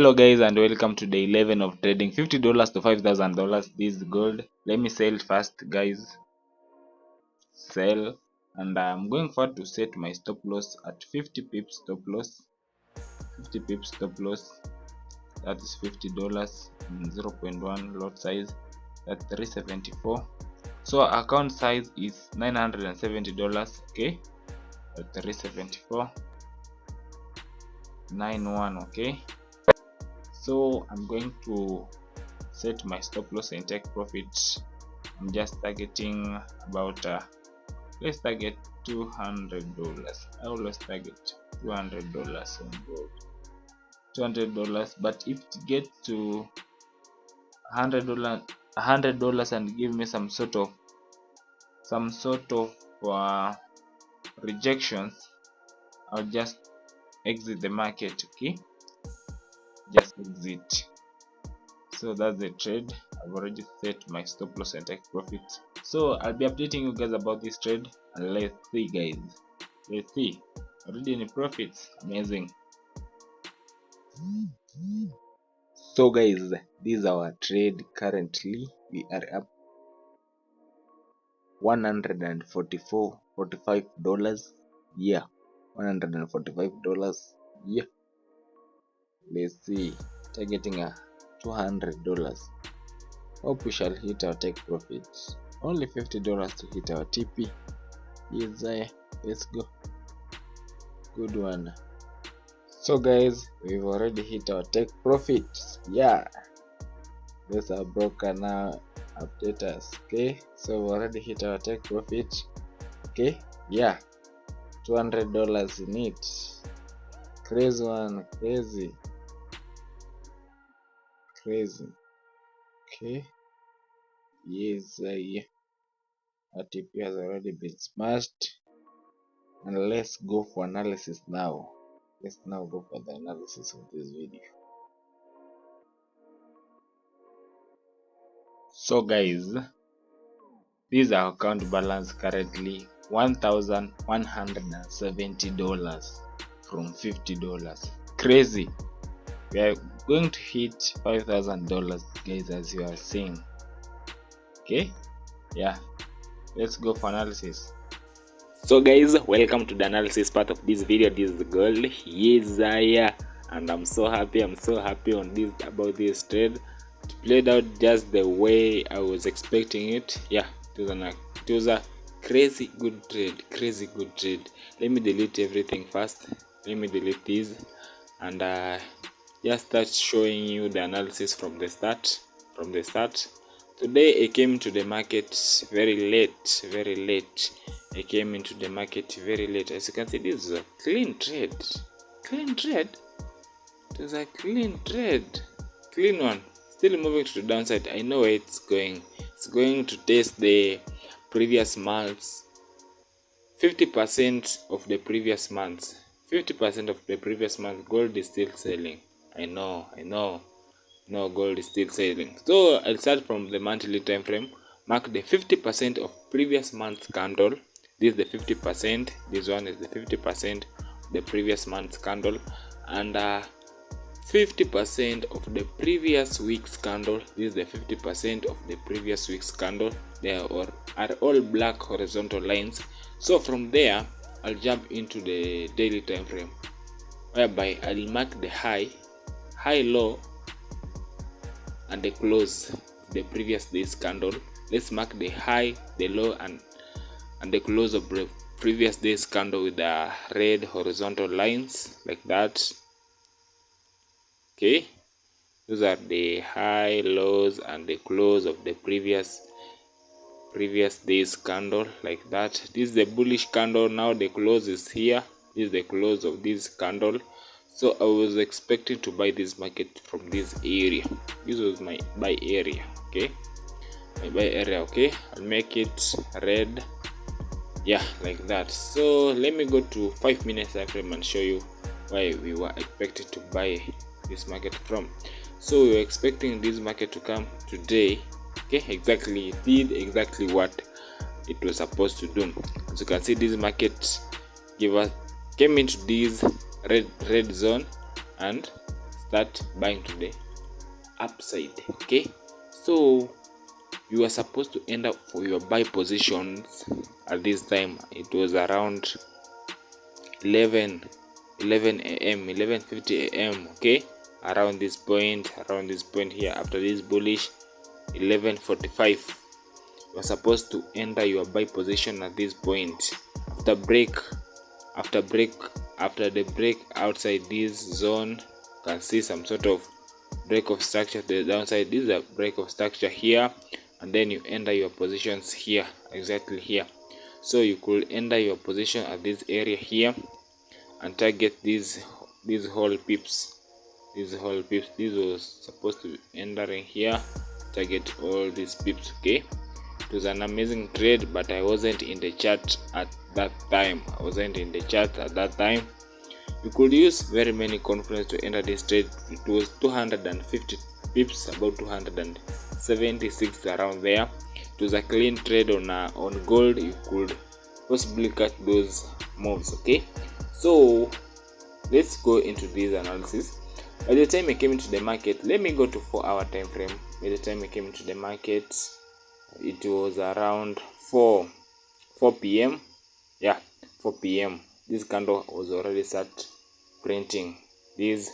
Hello guys, and welcome to day 11 of trading $50 to $5,000. This is gold. Let me sell fast guys. Sell, and I'm going forward to set my stop loss at 50 pips stop loss. 50 pips stop loss. That is $50 and 0.1 lot size. That's 374. So account size is $970. Okay, at 374. 91. Okay. So I'm going to set my stop loss and take profit. I'm just targeting about let's target $200. I always target $200 on gold. $200, but if it gets to $100 and give me some sort of rejections, I'll just exit the market. Okay, just exit. So that's the trade. I've already set my stop loss and take profit, so I'll be updating you guys about this trade, and let's see guys. Let's see. Already any profits. Amazing. So guys, this is our trade. Currently we are up $145. Yeah, $145. Yeah, let's see. Targeting a $200. Hope we shall hit our take profits. Only $50 to hit our TP. Yes, let's go. Good one. So guys, we've already hit our take profits. Yeah, those are broker now. Update us. Okay, so we already hit our take profit. Okay, yeah, $200 in it. Crazy one, crazy. Okay, yes, yeah. Our TP has already been smashed, and let's go for analysis now. Let's now go for the analysis of this video. So guys, this is our account balance currently $1,170 from $50. Crazy. We are going to hit $5,000 guys, as you are seeing. Okay, yeah, let's go for analysis. So guys, welcome to the analysis part of this video. This is the gold. Yes, and I'm so happy on this about this trade. It played out just the way I was expecting it. Yeah, it was a crazy good trade. Let me delete everything first. Let me delete these and just start showing you the analysis from the start. Today I came to the market very late. I came into the market very late. As you can see, this is a clean trade. It was a clean one. Still moving to the downside. I know where it's going. It's going to test the previous months. 50% of the previous months. 50% of the previous month. Gold is still selling. I know. No, gold is still selling. So I'll start from the monthly time frame. Mark the 50% of previous month's candle. This is the 50%. This one is the 50% of the previous month's candle, and 50% of the previous week's candle. This is the 50% of the previous week's candle. They are all black horizontal lines. So from there, I'll jump into the daily time frame, whereby I'll mark the high, low, and the close the previous day's candle. Let's mark the high, the low, and the close of the previous day's candle with the red horizontal lines like that. Okay, those are the high, lows, and the close of the previous day's candle like that. This is the bullish candle. Now the close is here. This is the close of this candle. So I was expecting to buy this market from this area. This was my buy area. Okay, okay, I'll make it red. Yeah, like that. So let me go to 5 minutes time frame and show you why we were expected to buy this market from. So we were expecting this market to come today. Okay, exactly, it did exactly what it was supposed to do. As you can see, this market came into this red zone and start buying to the upside. Okay, so you are supposed to end up for your buy positions at this time. It was around 11 a.m 11:50 a.m. okay, around this point here. After this bullish 11:45, you are supposed to enter your buy position at this point. After the break outside this zone, you can see some sort of break of structure to the downside. This is a break of structure here, and then you enter your positions here, exactly here. So you could enter your position at this area here and target these whole pips. This was supposed to be entering here, target all these pips. Okay, it was an amazing trade, but I wasn't in the chart at that time. You could use very many confidence to enter this trade. It was 250 pips, about 276 around there. It was a clean trade on gold. You could possibly catch those moves. Okay, so let's go into this analysis. By the time I came into the market, let me go to 4-hour time frame. By the time I came into the market, it was around 4 p.m. Yeah, 4 p.m. This candle was already start printing this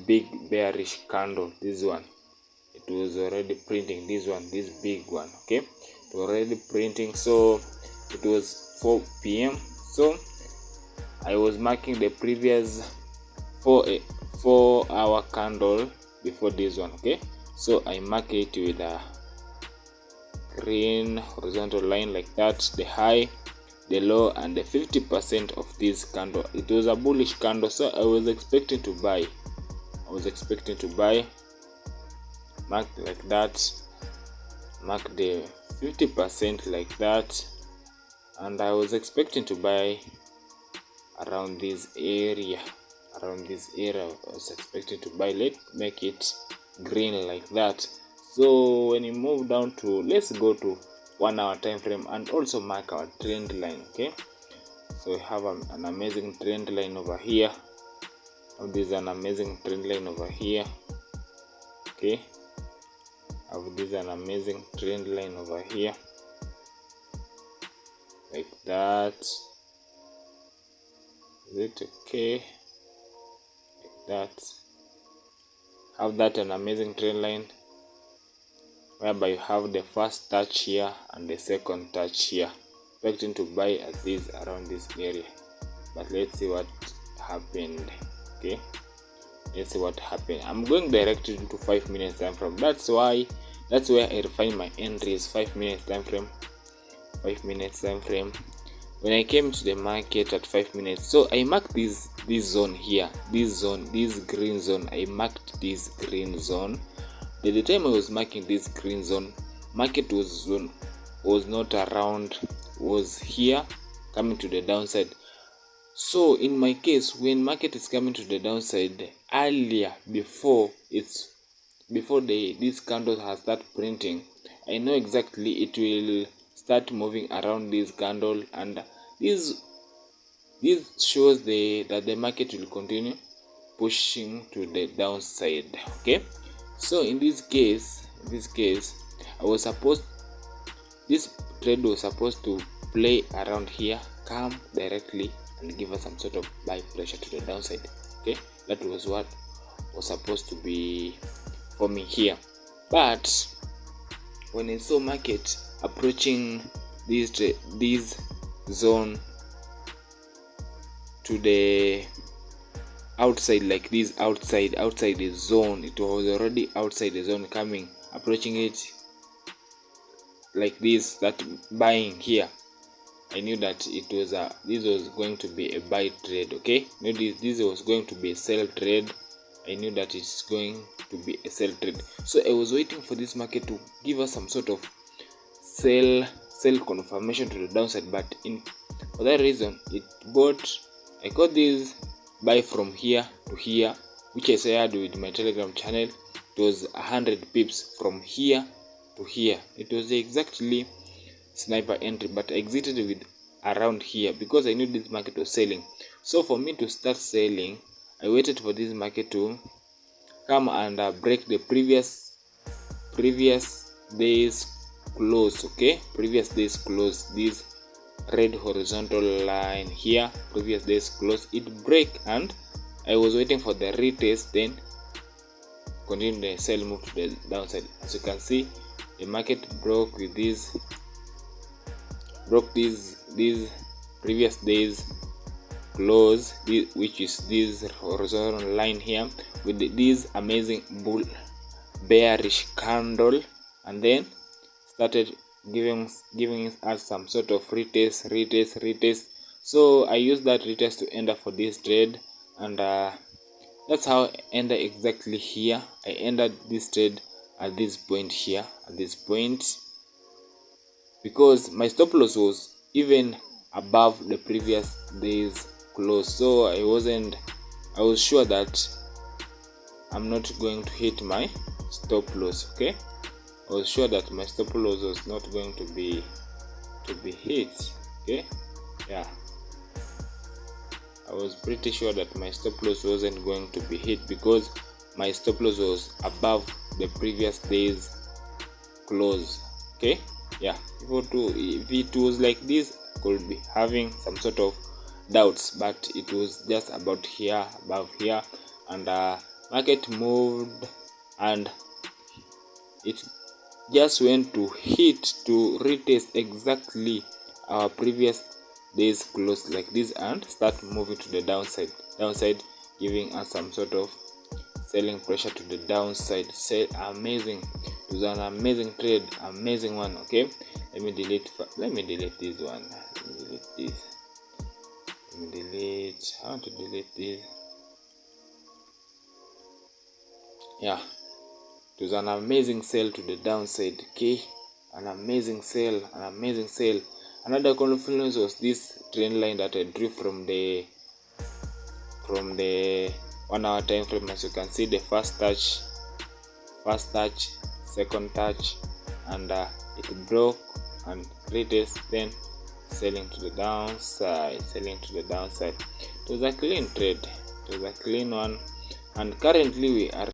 big bearish candle. This one, it was already printing this big one. Okay, it was already printing. So it was 4 p.m. so I was marking the previous 4-hour candle before this one. Okay, so I mark it with a green horizontal line like that, the high, the low, and the 50% of this candle. It was a bullish candle, so I was expecting to buy. Mark like that, mark the 50% like that, and I was expecting to buy around this area. I was expecting to buy. Let's make it green like that. So when you move down to, let's go to 1-hour time frame and also mark our trend line. Okay, so we have an amazing trend line over here. This is an amazing trend line over here. Okay, this is an amazing trend line over here like that. Is it okay? Like that. Have that an amazing trend line whereby you have the first touch here and the second touch here. Expecting to buy at this around this area, but let's see what happened. Okay, let's see what happened. I'm going directly into 5 minutes time frame. That's where I refine my entries. 5 minutes time frame. When I came to the market at 5 minutes, so I marked this zone here, this green zone. I marked this green zone. By the time I was marking this green zone, market was not around, was here, coming to the downside. So in my case, when market is coming to the downside earlier, before this candle has started printing, I know exactly it will start moving around this candle, and this shows that the market will continue pushing to the downside. Okay, so in this case, this trade was supposed to play around here, come directly and give us some sort of buy pressure to the downside. Okay, that was what was supposed to be forming here. But when I saw market approaching this zone to the outside, like this, outside the zone, it was already outside the zone, approaching it like this, that buying here, I knew that this was going to be a buy trade. Okay, maybe this was going to be a sell trade. I knew that it's going to be a sell trade, so I was waiting for this market to give us some sort of sell confirmation to the downside. But for that reason, I got this buy from here to here, which I shared with my Telegram channel. It was 100 pips from here to here. It was exactly sniper entry, but I exited with around here because I knew this market was selling. So for me to start selling, I waited for this market to come and break the previous day's close. Okay, previous day's close, this red horizontal line here, previous day's close, it break, and I was waiting for the retest, then continue the sell move to the downside. As you can see, the market broke with this previous days close, which is this horizontal line here, with this amazing bearish candle, and then started giving us some sort of retest. So I used that retest to enter for this trade, and that's how I ended exactly here. I ended this trade at this point here, at this point, because my stop loss was even above the previous day's close. So I was sure that I'm not going to hit my stop loss. Okay, I was sure that my stop loss was not going to be hit. Okay, yeah, I was pretty sure that my stop loss wasn't going to be hit because my stop loss was above the previous day's close. Okay, yeah, if it was like this, I could be having some sort of doubts, but it was just about here, above here, and market moved, and it just went to hit to retest exactly our previous day's close like this, and start moving to the downside, giving us some sort of selling pressure to the downside. Amazing, it was an amazing trade, amazing one. Okay, let me delete this one. Let me delete this. How to delete this? Yeah, it was an amazing sell to the downside. Okay, an amazing sell. Another confluence was this trend line that I drew from the 1 hour time frame. As you can see, the first touch, second touch, and it broke and retest, then selling to the downside. It was a clean trade, it was a clean one, and currently we are